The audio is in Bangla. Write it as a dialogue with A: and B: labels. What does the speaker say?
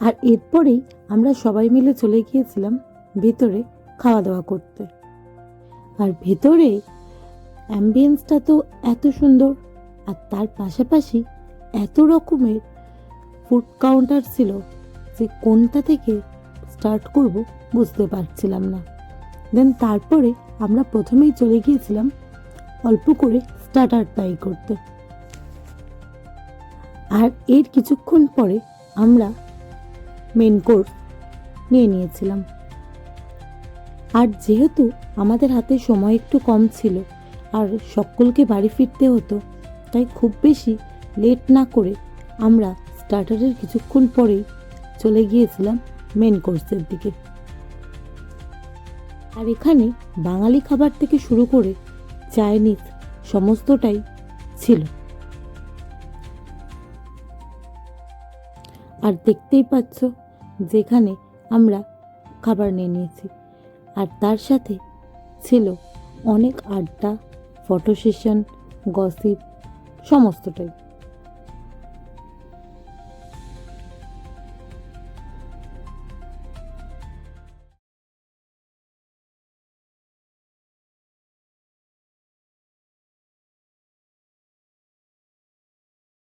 A: আর এরপরেই আমরা সবাই মিলে চলে গিয়েছিলাম ভেতরে খাওয়া দাওয়া করতে। আর ভেতরে অ্যাম্বিয়েন্সটা তো এত সুন্দর, আর তার পাশাপাশি এত রকমের ফুড কাউন্টার ছিল যে কোনটা থেকে স্টার্ট করব বুঝতে পারছিলাম না। দেন তারপরে আমরা প্রথমেই চলে গিয়েছিলাম অল্প করে স্টার্টার ট্রাই করতে। আর এর কিছুক্ষণ পরে আমরা মেন কোর্স নিয়ে নিয়েছিলাম। আর যেহেতু আমাদের হাতে সময় একটু কম ছিল আর সকলকে বাড়ি ফিরতে হতো, তাই খুব বেশি লেট না করে আমরা স্টার্টারের কিছুক্ষণ পরেই চলে গিয়েছিলাম মেন কোর্সের দিকে। আর এখানে বাঙালি খাবার থেকে শুরু করে চাইনিজ সমস্তটাই ছিল। আর দেখতেই পাচ্ছ যেখানে আমরা খাবার নিয়ে নিয়েছি, আর তার সাথে ছিল অনেক আড্ডা, ফটো সেশন, গসিপ সমস্তটাই।